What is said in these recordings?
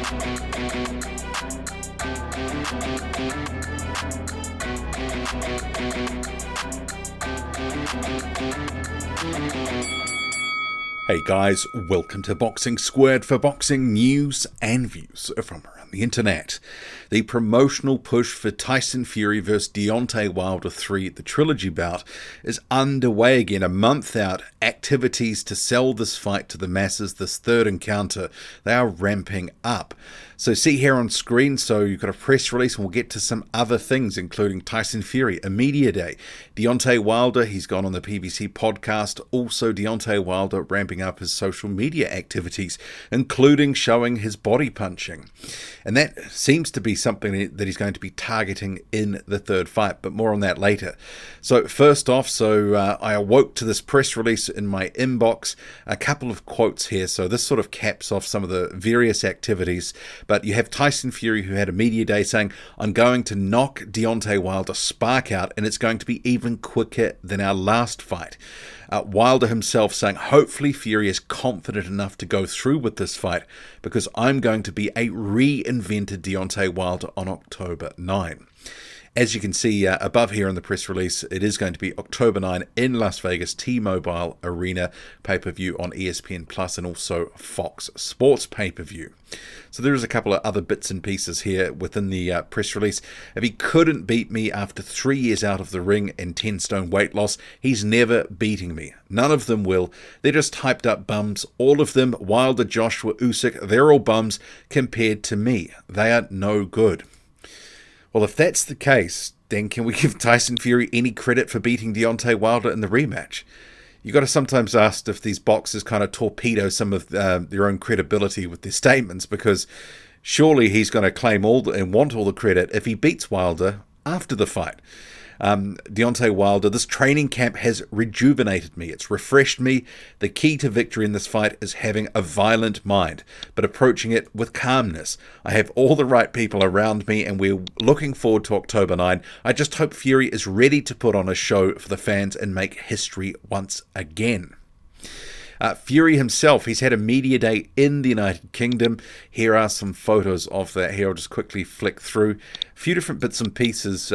Hey guys, welcome to Boxing Squared for boxing news and views from around the internet. The promotional push for Tyson Fury vs Deontay Wilder 3, the Trilogy bout, is underway again, a month out. Activities to sell this fight to the masses, this third encounter, they are ramping up. So see here on screen, so you've got a press release, and we'll get to some other things, including Tyson Fury, a media day. Deontay Wilder, he's gone on the PBC podcast. Also, Deontay Wilder ramping up his social media activities, including showing his body punching. And that seems to be something that he's going to be targeting in the third fight, but more on that later. So first off, I awoke to this press release in my inbox. A couple of quotes here, so this sort of caps off some of the various activities. But you have Tyson Fury, who had a media day saying, "I'm going to knock Deontay Wilder spark out, and it's going to be even quicker than our last fight." Wilder himself saying, "Hopefully Fury is confident enough to go through with this fight, because I'm going to be a reinvented Deontay Wilder on October 9. As you can see above here in the press release, it is going to be October 9 in Las Vegas, T-Mobile Arena, pay-per-view on ESPN Plus and also Fox Sports pay-per-view. So there is a couple of other bits and pieces here within the press release. If he couldn't beat me after 3 years out of the ring and 10 stone weight loss, he's never beating me. None of them will. They're just hyped up bums. All of them, Wilder, Joshua, Usyk, they're all bums compared to me. They are no good. Well, if that's the case, then can we give Tyson Fury any credit for beating Deontay Wilder in the rematch? You've got to sometimes ask if these boxers kind of torpedo some of their own credibility with their statements, because surely he's going to claim all and want all the credit if he beats Wilder after the fight. Deontay Wilder, this training camp has rejuvenated me. It's refreshed me. The key to victory in this fight is having a violent mind, but approaching it with calmness. I have all the right people around me, and we're looking forward to October 9. I just hope Fury is ready to put on a show for the fans and make history once again. Fury himself, he's had a media day in the United Kingdom. Here are some photos of that. Here, I'll just quickly flick through a few different bits and pieces,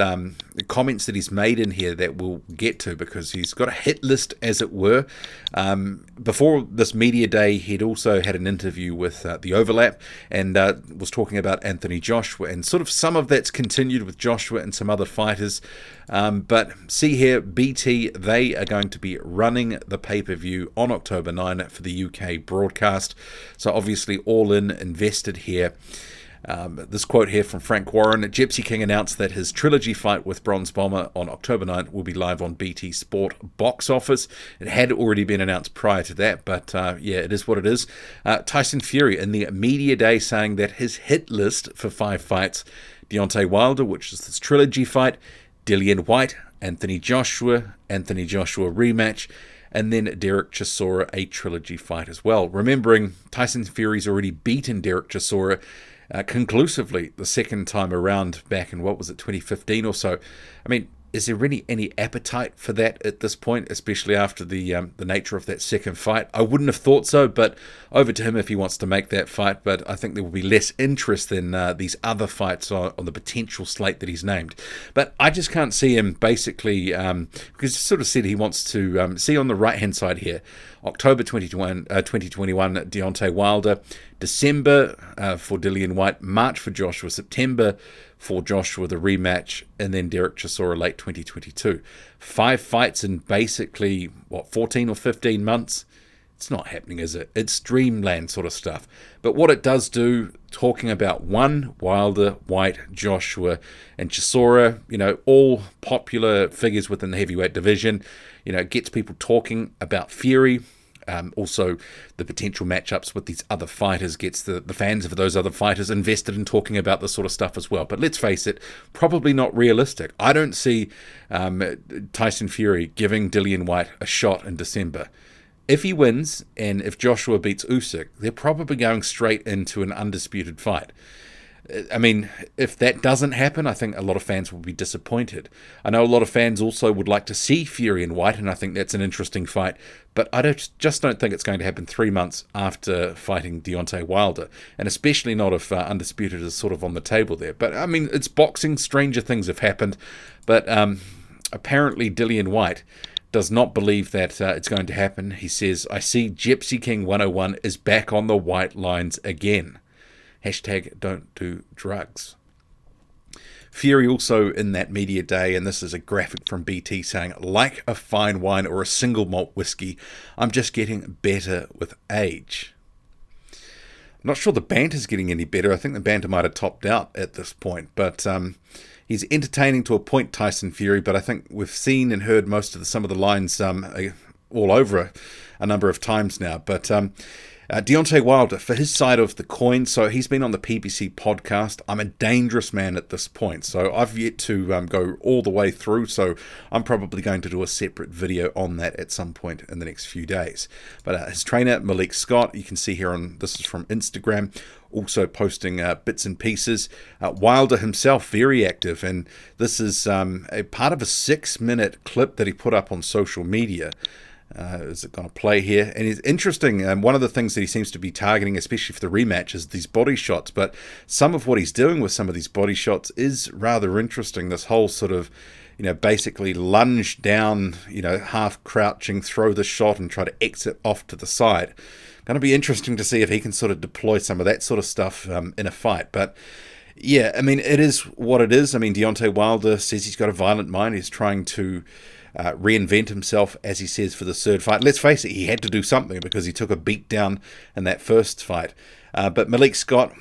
comments that he's made in here that we'll get to, because he's got a hit list, as it were. Before this media day, he'd also had an interview with The Overlap, and was talking about Anthony Joshua, and sort of some of that's continued with Joshua and some other fighters. But see here, BT, they are going to be running the pay-per-view on October 9 for the UK broadcast. So obviously all in, invested here. This quote here from Frank Warren: Gypsy King announced that his Trilogy fight with Bronze Bomber on October 9 will be live on BT Sport box office. It had already been announced prior to that, but yeah, it is what it is. Tyson Fury in the media day saying that his hit list for 5 fights: Deontay Wilder, which is this Trilogy fight; Dillian White, Anthony Joshua rematch, and then Derek Chisora, a Trilogy fight as well. Remembering, Tyson Fury's already beaten Derek Chisora conclusively the second time around back in, 2015 or so. I mean, is there really any appetite for that at this point, especially after the nature of that second fight? I wouldn't have thought so, but over to him if he wants to make that fight. But I think there will be less interest than these other fights on the potential slate that he's named. But I just can't see him basically, because he sort of said he wants to see on the right-hand side here, October 2021, Deontay Wilder, December for Dillian White, March for Joshua, September for Joshua, the rematch, and then Derek Chisora late 2022. 5 fights in basically, 14 or 15 months? It's not happening, is it? It's dreamland sort of stuff. But what it does do, talking about Wilder, White, Joshua, and Chisora, all popular figures within the heavyweight division, it gets people talking about Fury. Also, the potential matchups with these other fighters gets the fans of those other fighters invested in talking about this sort of stuff as well. But let's face it, probably not realistic. I don't see Tyson Fury giving Dillian White a shot in December. If he wins, and if Joshua beats Usyk, they're probably going straight into an undisputed fight. I mean, if that doesn't happen, I think a lot of fans will be disappointed. I know a lot of fans also would like to see Fury and White, and I think that's an interesting fight. But I just don't think it's going to happen 3 months after fighting Deontay Wilder, and especially not if Undisputed is sort of on the table there. But, I mean, it's boxing. Stranger things have happened. But apparently Dillian White does not believe that it's going to happen. He says, I see Gypsy King 101 is back on the white lines again. Hashtag don't do drugs. Fury also in that media day, and this is a graphic from BT saying, like a fine wine or a single malt whiskey, I'm just getting better with age. I'm not sure the banter's getting any better. I think the banter might have topped out at this point, but he's entertaining to a point, Tyson Fury, but I think we've seen and heard most of some of the lines all over a number of times now. But Deontay Wilder, for his side of the coin, so he's been on the PBC podcast. I'm a dangerous man at this point, so I've yet to go all the way through, so I'm probably going to do a separate video on that at some point in the next few days. But his trainer, Malik Scott, you can see here on, this is from Instagram, also posting bits and pieces. Wilder himself, very active, and this is a part of a 6-minute clip that he put up on social media. Is it going to play here? And it's interesting, one of the things that he seems to be targeting, especially for the rematch, is these body shots. But some of what he's doing with some of these body shots is rather interesting. This whole sort of, basically lunge down, half crouching, throw the shot and try to exit off to the side. Going to be interesting to see if he can sort of deploy some of that sort of stuff in a fight. But yeah, I mean, it is what it is. I mean, Deontay Wilder says he's got a violent mind. He's trying to reinvent himself, as he says, for the third fight. Let's face it, he had to do something because he took a beat down in that first fight. But Malik Scott,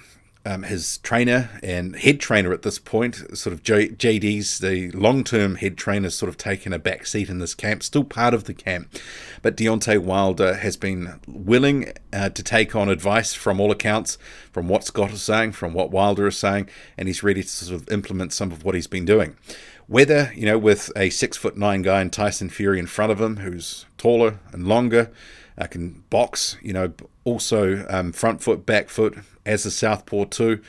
his trainer and head trainer at this point, sort of JD's, the long-term head trainer, sort of taken a back seat in this camp, still part of the camp. But Deontay Wilder has been willing to take on advice from all accounts, from what Scott is saying, from what Wilder is saying, and he's ready to sort of implement some of what he's been doing. Whether, with a 6'9" guy and Tyson Fury in front of him, who's taller and longer, can box, also front foot, back foot, as a southpaw too.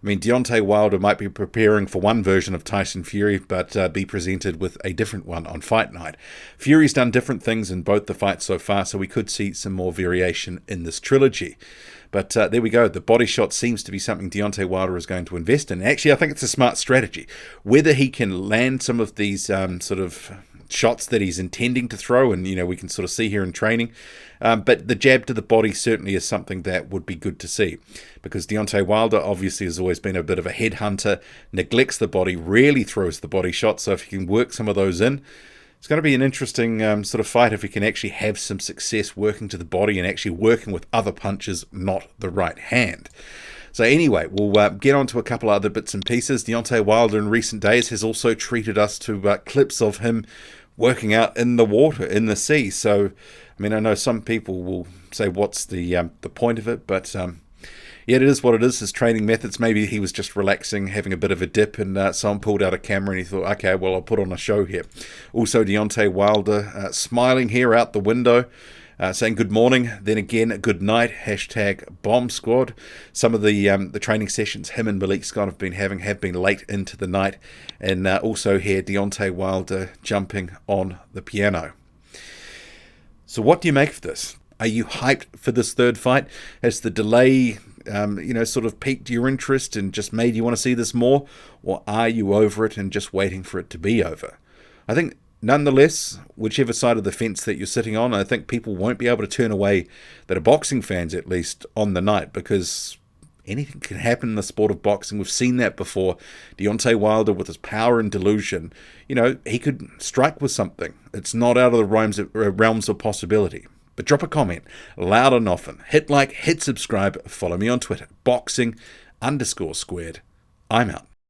I mean, Deontay Wilder might be preparing for one version of Tyson Fury, but be presented with a different one on fight night. Fury's done different things in both the fights so far, so we could see some more variation in this trilogy. But there we go. The body shot seems to be something Deontay Wilder is going to invest in. Actually, I think it's a smart strategy. Whether he can land some of these sort of shots that he's intending to throw, and we can sort of see here in training, but the jab to the body certainly is something that would be good to see, because Deontay Wilder obviously has always been a bit of a headhunter, neglects the body, rarely throws the body shot, so if he can work some of those in, it's going to be an interesting sort of fight if he can actually have some success working to the body and actually working with other punches, not the right hand. So anyway, we'll get on to a couple other bits and pieces. Deontay Wilder in recent days has also treated us to clips of him working out in the water, in the sea. So, I mean, I know some people will say, what's the point of it? But yeah, it is what it is, his training methods. Maybe he was just relaxing, having a bit of a dip, and someone pulled out a camera and he thought, okay, well, I'll put on a show here. Also, Deontay Wilder smiling here out the window, saying good morning, then again, good night, hashtag bomb squad. Some of the training sessions him and Malik Scott have been having have been late into the night. And also here, Deontay Wilder jumping on the piano. So what do you make of this? Are you hyped for this third fight? Has the delay sort of piqued your interest and just made you want to see this more? Or are you over it and just waiting for it to be over? I think nonetheless, whichever side of the fence that you're sitting on, I think people won't be able to turn away, that are boxing fans at least, on the night, because anything can happen in the sport of boxing. We've seen that before. Deontay Wilder, with his power and delusion, he could strike with something. It's not out of the realms of possibility. But drop a comment, loud and often. Hit like, hit subscribe, follow me on Twitter, boxing_squared. I'm out.